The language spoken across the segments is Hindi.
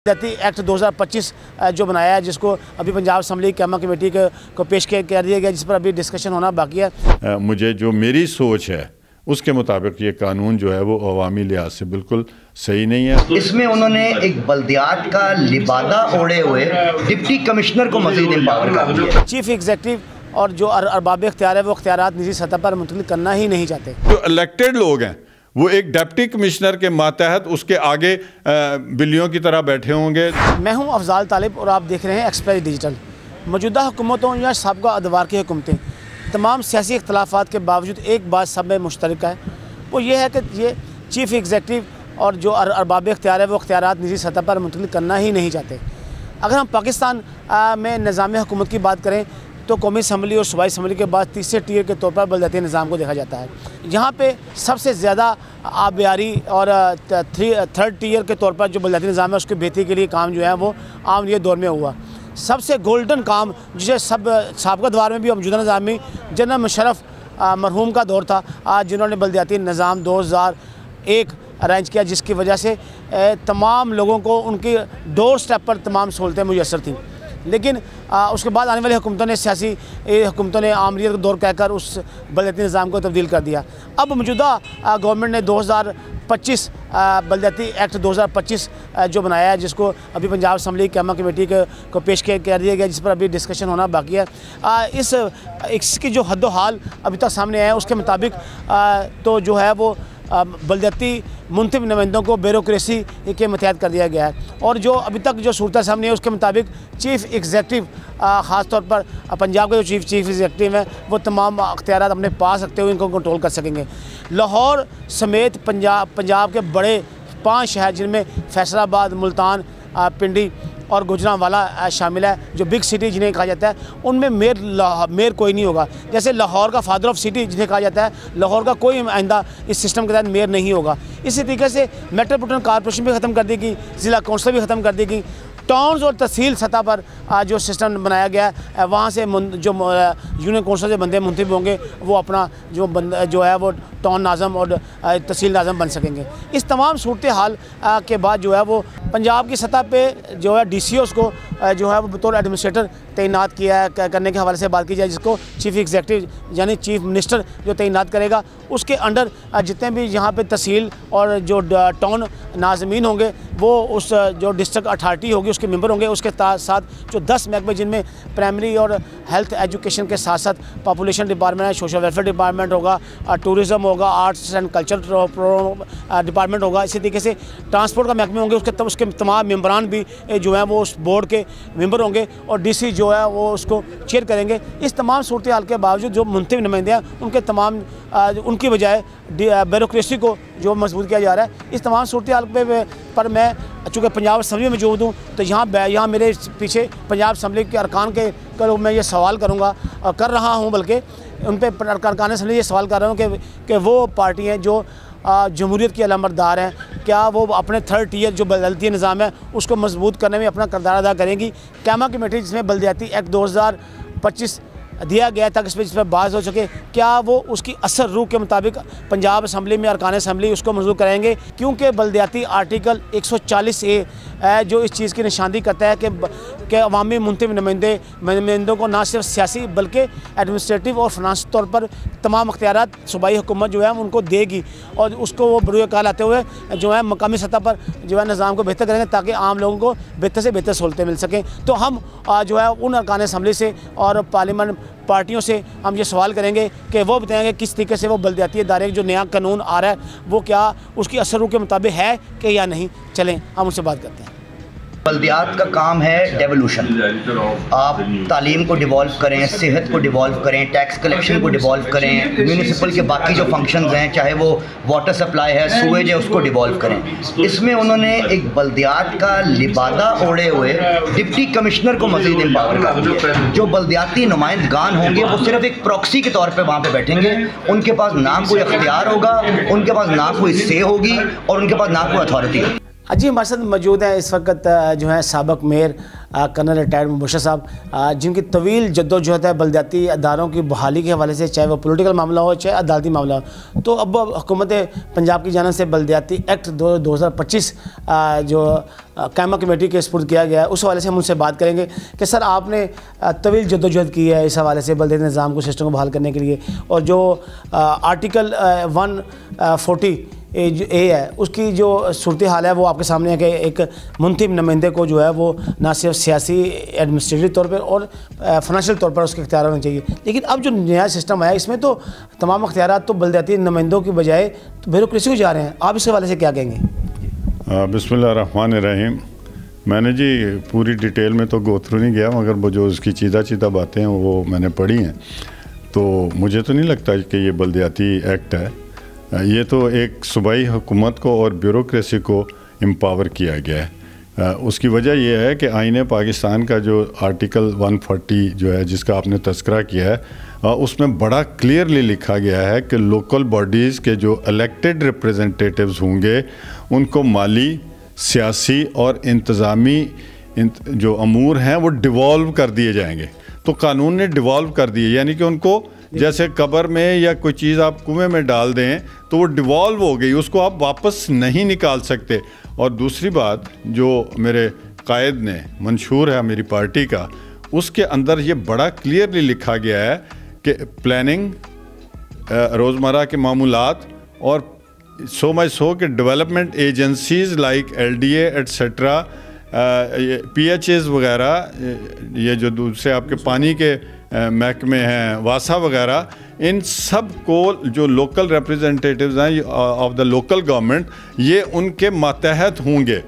एक्ट 2025 जो बनाया है, जिसको अभी पंजाब असम्बली कैमा कमेटी को पेश कर दिया गया, जिस पर अभी डिस्कशन होना बाकी है। मुझे जो मेरी सोच है उसके मुताबिक ये कानून जो है वो अवामी लिहाज से बिल्कुल सही नहीं है। इसमें उन्होंने एक बल्दियात का लिबादा ओढ़े हुए डिप्टी कमिश्नर को मजीद एम्पावर कर दिया। चीफ एग्जीक्यूटिव और जो अरबाब इख्तियार है वो इख्तियारात निजी सतह पर मुंतकिल करना ही नहीं चाहते। जो इलेक्टेड लोग हैं वो एक डिप्टी कमिश्नर के मातहत उसके आगे बिल्लियों की तरह बैठे होंगे। मैं हूं अफजाल तालिब और आप देख रहे हैं एक्सप्रेस डिजिटल। मौजूदा हुकूमतों या साबका अदवार की हुकूमतें तमाम सियासी इख्तलाफात के बावजूद एक बात सब में मुश्तरक है, वो ये है कि ये चीफ एग्जीक्यूटिव और जो अरबाब इख्तियार है वो इख्तियारात निजी सतह पर मुंतकिल करना ही नहीं चाहते। अगर हम पाकिस्तान में निज़ाम हुकूमत की बात करें तो कौमी असम्बली और सूबाई असम्बली के बाद तीसरे टियर के तौर पर बलदियाती निज़ाम को देखा जाता है। यहाँ पे सबसे ज़्यादा आबियारी और थर्ड टियर के तौर पर जो बलदियाती निज़ाम है उसकी बेहतरी के लिए काम जो है वो आम ये दौर में हुआ। सबसे गोल्डन काम जिसे साबका दौर में भी और मौजूदा निज़ाम में जनरल मुशर्रफ मरहूम का दौर था, आज जिन्होंने बलदियाती निज़ाम 2001 अरेंज किया, जिसकी वजह से तमाम लोगों को उनकी डोर स्टेप पर तमाम सहूलतें मुयसर थीं। लेकिन उसके बाद आने वाली हुकूमतों ने सियासी हुकूमतों ने आमरीत का दौर कहकर उस बलदियाती निज़ाम को तब्दील कर दिया। अब मौजूदा गवर्नमेंट ने 2025 बलदियाती एक्ट 2025 जो बनाया है, जिसको अभी पंजाब असम्बली कैमा कमेटी को पेश कर दिया गया, जिस पर अभी डिस्कशन होना बाकी है। इसकी जो हद्दो हाल अभी तक सामने आया उसके मुताबिक तो जो है वो बलदियाती मुंतखब नुमाइंदों को ब्यूरोक्रेसी के मतहत कर दिया गया है। और जो अभी तक जो सूरत सामने है उसके मुताबिक चीफ एग्जीक्यूटिव ख़ास तौर पर पंजाब के जो चीफ एग्जीक्यूटिव हैं वो तमाम अख्तियारात अपने पास रखते हुए इनको कंट्रोल कर सकेंगे। लाहौर समेत पंजाब के बड़े 5 शहर जिनमें फैसलाबाद, मुल्तान, पिंडी और गुजरांवाला शामिल है, जो बिग सिटी जिन्हें कहा जाता है, उनमें मेयर कोई नहीं होगा। जैसे लाहौर का फादर ऑफ सिटी जिन्हें कहा जाता है, लाहौर का कोई आइंदा इस सिस्टम के तहत मेयर नहीं होगा। इसी तरीके से मेट्रोपॉलिटन कॉर्पोरेशन भी ख़त्म कर दी गई, ज़िला कौंसिल भी ख़त्म कर दी गई। टाउन्स और तहसील सतह पर जो सिस्टम बनाया गया है, वहाँ से जो यूनियन कौंसिल से बंदे मुंतखब होंगे वो अपना जो है वो टाउन नाज़म और तहसील नाज़म बन सकेंगे। इस तमाम सूरत हाल के बाद जो है वो पंजाब की सतह पे जो है DCOs को जो है वो बतौर एडमिनिस्ट्रेटर तैनात किया करने के हवाले से बात की जाए, जिसको चीफ एग्जीक्यूटिव यानी चीफ मिनिस्टर जो तैनात करेगा, उसके अंडर जितने भी यहाँ पे तहसील और जो टाउन नाज़मीन होंगे वो उस जो डिस्ट्रिक्ट अथॉरिटी होगी उसके मेंबर होंगे। उसके साथ जो 10 महकमे जिनमें प्राइमरी और हेल्थ एजुकेशन के साथ साथ पॉपुलेशन डिपार्टमेंट है, सोशल वेलफेयर डिपार्टमेंट होगा, टूरिज़म होगा, आर्ट्स एंड कल्चर डिपार्टमेंट होगा। इसी तरीके से ट्रांसपोर्ट का महकमे होंगे, उसके तमाम मेम्बरान भी जो है वो उस बोर्ड के मेंबर होंगे और DC जो है वो उसको चेयर करेंगे। इस तमाम सूरत हाल के बावजूद जो मुंतखब नुमाइंदे हैं उनके तमाम उनकी बजाय ब्यूरोक्रेसी को जो मजबूत किया जा रहा है। इस तमाम सूरत हाल पर मैं चूँकि पंजाब असम्बली में मौजूद हूँ तो यहाँ मेरे पीछे पंजाब असम्बली के अरकान के मैं ये सवाल करूँगा और कर रहा हूँ, बल्कि उन पर अरकान असम्बली ये सवाल कर रहा हूँ कि वो पार्टी हैं जो जमहूरियत की अलामतदार हैं, क्या वो अपने थर्ड टियर जो बलदियाती निज़ाम है उसको मजबूत करने में अपना किरदार अदा करेंगी। कैमा कमेटी जिसमें बलदियाती एक्ट 2025 दिया गया तक इस पर बात हो सके, क्या वो उसकी असर रूह के मुताबिक पंजाब असम्बली में अरकान असम्बली उसको मंजूर करेंगे, क्योंकि बलदियाती आर्टिकल 140A जो इस चीज़ की निशानदी करता है कि अवामी मुंतखब नुमाइंदों को ना सिर्फ सियासी बल्कि एडमिनिस्ट्रेटिव और फाइनेंस तौर पर तमाम अख्तियारात सूबाई हुकूमत जो है उनको देगी और उसको वो बरूए कार लाते हुए जो है मकामी सतह पर जो है निज़ाम को बेहतर करेंगे ताकि आम लोगों को बेहतर से बेहतर सहूलतें मिल सकें। तो हम जो है उन अरकान असम्बली से और पार्लियामेंट पार्टियों से हम ये सवाल करेंगे कि वो बताएंगे किस तरीके से वो बलदियाती इदारे जो नया कानून आ रहा है वो क्या उसकी असर के मुताबिक है कि या नहीं। चलें हम उनसे बात करते हैं। बल्दियात का काम है डेवोल्यूशन। आप तालीम को डिवॉल्व करें, सेहत को डिवॉल्व करें, टैक्स कलेक्शन को डिवॉल्व करें, म्यूनिसिपल के बाकी जो फंक्शंस हैं, चाहे वो वाटर सप्लाई है, सूएज है, उसको डिवॉल्व करें। इसमें उन्होंने एक बल्दियात का लिबादा ओढ़े हुए डिप्टी कमिश्नर को मजीद एम्पावर कर दिया। जो बल्दियाती नुमाइंदगान होंगे वो सिर्फ एक प्रॉक्सी के तौर पर वहाँ पर बैठेंगे, उनके पास ना कोई अख्तियार होगा, उनके पास ना कोई से होगी और उनके पास ना कोई अथॉरिटी होगी। जी हमारे साथ मौजूद हैं इस वक्त जो है साबिक मेयर कर्नल रिटायर्ड मुबशर साहब, जिनकी तवील जद्दोजहद है बलदियाती अदारों की बहाली के हवाले से, चाहे वो पॉलिटिकल मामला हो चाहे अदालती मामला हो। तो अब हुकूमत पंजाब की जानिब से बलदियाती एक्ट 2025 जो कायमा कमेटी के स्पुर्द किया गया है, उस हवाले से हम उनसे बात करेंगे कि सर आपने तवील जद्दोजहद की है इस हवाले से बलदियाती निज़ाम को, सिस्टम को बहाल करने के लिए, और जो आर्टिकल 140 ए है उसकी जो सूरत हाल है वो आपके सामने है कि एक मुंतखब नुमाइंदे को जो है वो ना सिर्फ सियासी एडमिनिस्ट्रेटिव तौर पर और फाइनेंशियल तौर पर उसके इख्तियार होने चाहिए। लेकिन अब जो नया सिस्टम आया इसमें तो तमाम इख्तियारात तो बलदियाती नुमाइंदों की बजाय तो ब्यूरोक्रेसी को जा रहे हैं। आप इस हवाले से क्या कहेंगे? बिस्मिल्लाहिर्रहमानिर्रहीम। मैंने जी पूरी डिटेल में तो गो थ्रू नहीं गया, मगर वो जो उसकी चीदा बातें हैं वो मैंने पढ़ी हैं। तो मुझे तो नहीं लगता कि ये बलदियाती एक्ट है, ये तो एक सूबाई हुकूमत को और ब्यूरोक्रेसी को एम्पावर किया गया है। उसकी वजह यह है कि आईन पाकिस्तान का जो आर्टिकल 140 जो है जिसका आपने तस्करा किया है, उसमें बड़ा क्लियरली लिखा गया है कि लोकल बॉडीज़ के जो इलेक्टेड रिप्रेजेंटेटिव्स होंगे उनको माली, सियासी और इंतज़ामी जो अमूर हैं वो डिवॉल्व कर दिए जाएंगे। तो कानून ने डिवॉल्व कर दिए, यानी कि उनको जैसे कब्र में या कोई चीज़ आप कुएं में डाल दें तो वो डिवॉल्व हो गई, उसको आप वापस नहीं निकाल सकते। और दूसरी बात जो मेरे कायद ने मंशूर है मेरी पार्टी का, उसके अंदर ये बड़ा क्लियरली लिखा गया है कि प्लानिंग, रोज़मर्रा के मामूलात और सो के development agencies like LDA etcetera, PHAs वगैरह, ये जो दूसरे आपके पानी के महकमे हैं, वासा वगैरह, इन सब को जो लोकल रिप्रेजेंटेटिव्स हैं ऑफ द लोकल गवर्नमेंट, ये उनके मातहत होंगे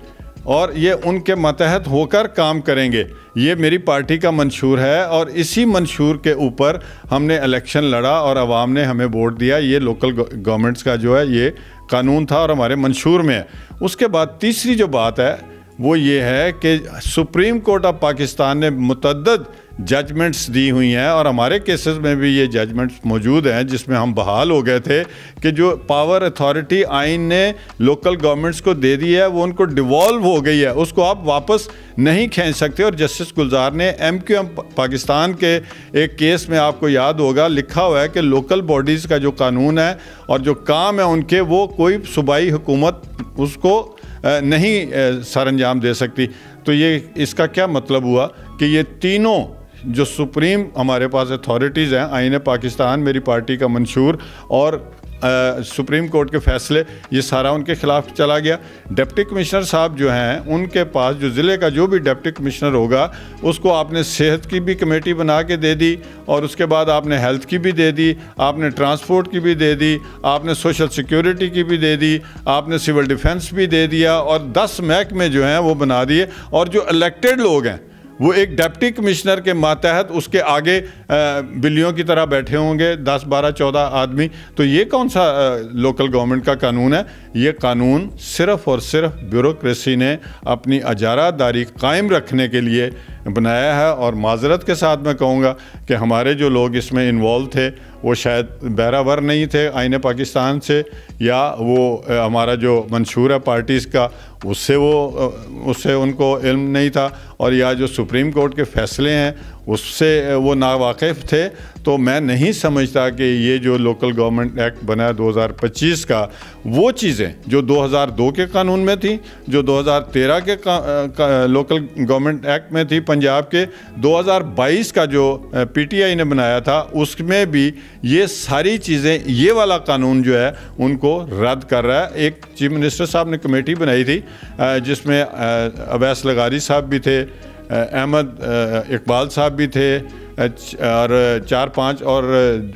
और ये उनके मातहत होकर काम करेंगे। ये मेरी पार्टी का मंशूर है और इसी मंशूर के ऊपर हमने इलेक्शन लड़ा और आवाम ने हमें वोट दिया। ये लोकल गवर्नमेंट्स का जो है ये कानून था और हमारे मंशूर में है। उसके बाद तीसरी जो बात है वो ये है कि सुप्रीम कोर्ट ऑफ पाकिस्तान ने मुतअद्दिद जजमेंट्स दी हुई हैं और हमारे केसेस में भी ये जजमेंट्स मौजूद हैं जिसमें हम बहाल हो गए थे कि जो पावर अथॉरिटी आइन ने लोकल गवर्नमेंट्स को दे दी है वो उनको डिवॉल्व हो गई है, उसको आप वापस नहीं खींच सकते। और जस्टिस गुलजार ने MQM पाकिस्तान के एक केस में, आपको याद होगा, लिखा हुआ है कि लोकल बॉडीज़ का जो कानून है और जो काम है उनके, वो कोई सूबाई हुकूमत उसको नहीं सर अंजाम दे सकती। तो ये इसका क्या मतलब हुआ कि ये तीनों जो सुप्रीम हमारे पास अथॉरिटीज़ हैं, आईन पाकिस्तान, मेरी पार्टी का मंशूर और सुप्रीम कोर्ट के फैसले, ये सारा उनके ख़िलाफ़ चला गया। डिप्टी कमिश्नर साहब जो हैं उनके पास, जो ज़िले का जो भी डिप्टी कमिश्नर होगा उसको आपने सेहत की भी कमेटी बना के दे दी और उसके बाद आपने हेल्थ की भी दे दी, आपने ट्रांसपोर्ट की भी दे दी, आपने सोशल सिक्योरिटी की भी दे दी, आपने सिविल डिफेंस भी दे दिया और 10 महकमे जो हैं वो बना दिए। और जो इलेक्टेड लोग हैं वो एक डिप्टी कमिश्नर के मातहत उसके आगे बिल्लियों की तरह बैठे होंगे, 10, 12, 14 आदमी। तो ये कौन सा लोकल गवर्नमेंट का कानून है? ये कानून सिर्फ़ और सिर्फ ब्यूरोक्रेसी ने अपनी अजारादारी कायम रखने के लिए बनाया है। और माजरत के साथ मैं कहूँगा कि हमारे जो लोग इसमें इन्वॉल्व थे वो शायद बहरावर नहीं थे आईन पाकिस्तान से, या वो हमारा जो मंशूर है पार्टीज़ का उससे उनको इल्म नहीं था, और या जो सुप्रीम कोर्ट के फ़ैसले हैं उससे वो नावाकिफ़ थे। तो मैं नहीं समझता कि ये जो लोकल गवर्नमेंट एक्ट बना है 2025 का, वो चीज़ें जो 2002 के कानून में थी, जो 2013 के लोकल गवर्नमेंट एक्ट में थी पंजाब के, 2022 का जो PTI ने बनाया था उसमें भी ये सारी चीज़ें, ये वाला कानून जो है उनको रद्द कर रहा है। एक चीफ मिनिस्टर साहब ने कमेटी बनाई थी जिसमें अवैस लगारी साहब भी थे, अहमद इकबाल साहब भी थे और 4-5 और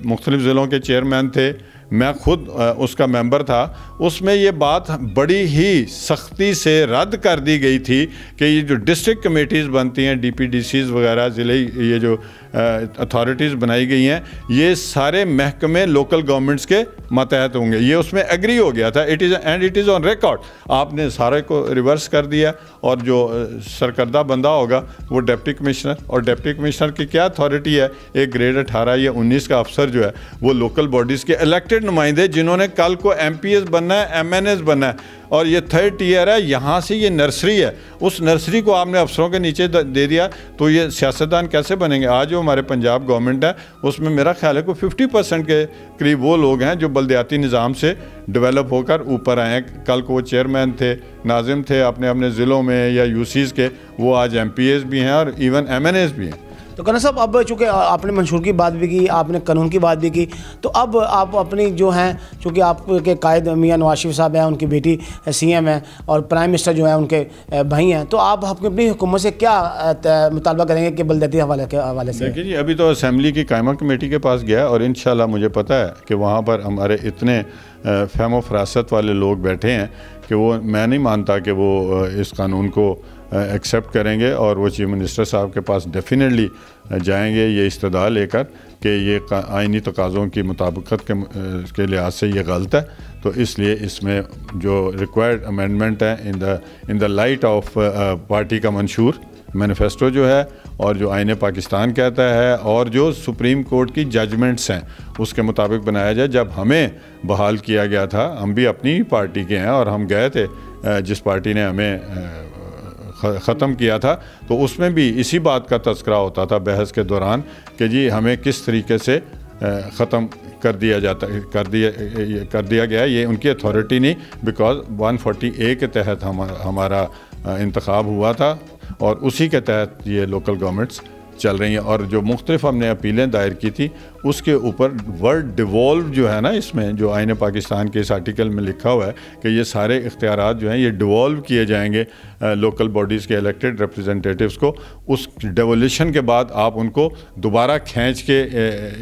मुख्तलिफ़ ज़िलों के चेयरमैन थे, मैं खुद उसका मेंबर था। उसमें ये बात बड़ी ही सख्ती से रद्द कर दी गई थी कि ये जो डिस्ट्रिक्ट कमेटीज़ बनती हैं, DPDCs वगैरह, ज़िले, ये जो अथॉरिटीज़ बनाई गई हैं, ये सारे महकमे लोकल गवर्नमेंट्स के मातहत होंगे। ये उसमें एग्री हो गया था, इट इज़ ऑन रिकॉर्ड। आपने सारे को रिवर्स कर दिया और जो सरकर्दा बंदा होगा वो डिप्टी कमिश्नर, और डिप्टी कमिश्नर की क्या अथॉरिटी है? एक ग्रेड 18 या 19 का अफसर जो है वो लोकल बॉडीज़ के इलेक्टेड नुमाइंदे, जिन्होंने कल को MPs बनना है, MNAs बनना है, और ये 3rd टियर है, यहाँ से ये नर्सरी है, उस नर्सरी को आपने अफसरों के नीचे दे दिया तो ये सियासतदान कैसे बनेंगे? आज जो हमारे पंजाब गवर्नमेंट है उसमें मेरा ख्याल है कि 50% के करीब वो लोग हैं जो बल्दियाती निज़ाम से डेवलप होकर ऊपर आए हैं। कल को वो चेयरमैन थे, नाजिम थे अपने अपने ज़िलों में या यूसीज़ के, वो आज MPAs भी हैं और इवन MNAs भी हैं। तो कर्नल साहब, अब चूँकि आपने मंशूर की बात भी की, आपने कानून की बात भी की, तो अब आप अपनी जो हैं, चूँकि आपके कायद मियां नवाज शरीफ साहब हैं, उनकी बेटी CM हैं और प्राइम मिनिस्टर जो हैं उनके भाई हैं, तो आप अपनी हुकूमत से क्या मुतालबा करेंगे कि बल्दियाती हवाले से? देखिए जी, अभी तो असम्बली की कायमा कमेटी के पास गया और इंशाल्लाह मुझे पता है कि वहाँ पर हमारे इतने फ़हम फरासत वाले लोग बैठे हैं कि वो, मैं नहीं मानता कि वो इस कानून को एक्सेप्ट करेंगे और वो चीफ मिनिस्टर साहब के पास डेफिनेटली जाएंगे ये इस्तदा लेकर कि ये आइनी तकाज़ों की मुताबिकत के लिहाज से ये गलत है। तो इसलिए इसमें जो रिक्वायर्ड अमेंडमेंट है in the light of party का मंशूर मैनिफेस्टो जो है और जो आईन पाकिस्तान कहता है और जो सुप्रीम कोर्ट की जजमेंट्स हैं उसके मुताबिक बनाया जाए। जब हमें बहाल किया गया था, हम भी अपनी पार्टी के हैं और हम गए थे जिस पार्टी ने हमें ख़त्म किया था, तो उसमें भी इसी बात का तज़किरा होता था बहस के दौरान कि जी हमें किस तरीके से ख़त्म कर दिया गया। ये उनकी अथॉरिटी नहीं, बिकॉज 140A के तहत हमारा इंतखाब हुआ था और उसी के तहत ये लोकल गवर्नमेंट्स चल रही हैं। और जो मुख्तलिफ हमने अपीलें दायर की थी उसके ऊपर वर्ड डिवॉल्व जो है ना, इसमें जो आईन पाकिस्तान के इस आर्टिकल में लिखा हुआ है कि ये सारे इख्तियारात जो हैं ये डिवॉल्व किए जाएंगे लोकल बॉडीज़ के इलेक्टेड रिप्रेजेंटेटिव्स को। उस डिवोल्यूशन के बाद आप उनको दोबारा खींच के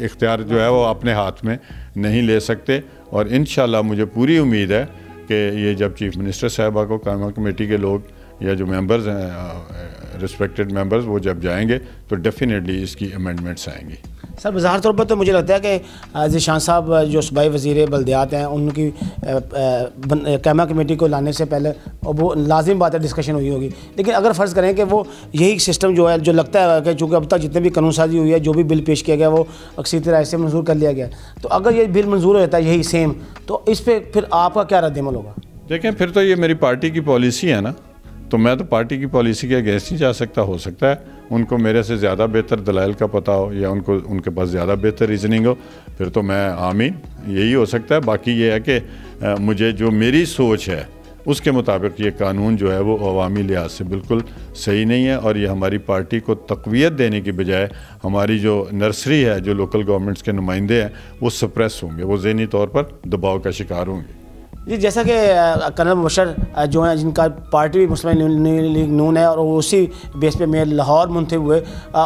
इख्तियार जो है वो अपने हाथ में नहीं ले सकते। और इंशाल्लाह मुझे पूरी उम्मीद है कि ये जब चीफ मिनिस्टर साहबा को कायमा कमेटी के लोग या जो मेंबर्स हैं रिस्पेक्टेड मेंबर्स वो जब जाएंगे तो डेफिनेटली इसकी अमेंडमेंट्स आएंगी। सर, बज़ाहिर तौर पर तो मुझे लगता है कि ज़ीशान साहब जो सूबाई वज़ीर बल्दियात हैं उनकी कायमा कमेटी को लाने से पहले वो लाजिम बात है डिस्कशन हुई होगी। लेकिन अगर फ़र्ज़ करें कि वो यही सिस्टम जो है, जो लगता है कि चूँकि अब तक जितने भी कानून साजी हुई है, जो भी बिल पेश किया गया वो अक्सर राय से मंजूर कर लिया गया, तो अगर ये बिल मंजूर हो जाता है यही सेम, तो इस पर फिर आपका क्या रद्द-ए-अमल होगा? देखें, फिर तो ये मेरी पार्टी की पॉलिसी है ना, तो मैं तो पार्टी की पॉलिसी के अगेंस्ट नहीं जा सकता। हो सकता है उनको मेरे से ज़्यादा बेहतर दलाइल का पता हो या उनके पास ज़्यादा बेहतर रीजनिंग हो, फिर तो मैं आमीन, यही हो सकता है। बाकी ये है कि मुझे जो मेरी सोच है उसके मुताबिक ये कानून जो है वो अवामी लिहाज से बिल्कुल सही नहीं है और ये हमारी पार्टी को तक़वियत देने की बजाय हमारी जो नर्सरी है, जो लोकल गवर्नमेंट्स के नुमाइंदे हैं, वो सप्रेस होंगे, वो ज़हनी तौर पर दबाव का शिकार होंगे। जी, जैसा कि कर्नल मुबशर जो हैं, जिनका पार्टी भी मुस्लिम लीग नून है और वो उसी बेस पे मेयर लाहौर मुंतखब हुए,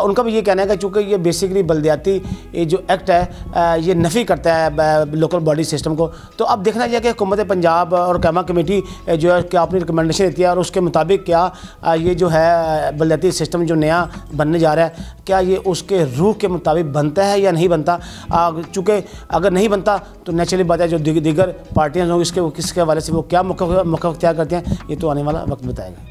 उनका भी ये कहना है कि चूँकि ये बेसिकली बल्दियाती ये जो एक्ट है ये नफ़ी करता है लोकल बॉडी सिस्टम को। तो अब देखना चाहिए कि हुकूमत पंजाब और कायमा कमेटी जो है क्या अपनी रिकमेंडेशन देती है और उसके मुताबिक क्या ये जो है बल्दियाती सिस्टम जो नया बनने जा रहा है, क्या ये उसके रूह के मुताबिक बनता है या नहीं बनता। चूँकि अगर नहीं बनता तो नेचुरली बात है जो दीगर पार्टियाँ होंगी इसके किसके हवाले से वो क्या मौक़िफ़ इख्तियार करते हैं, ये तो आने वाला वक्त बताएगा।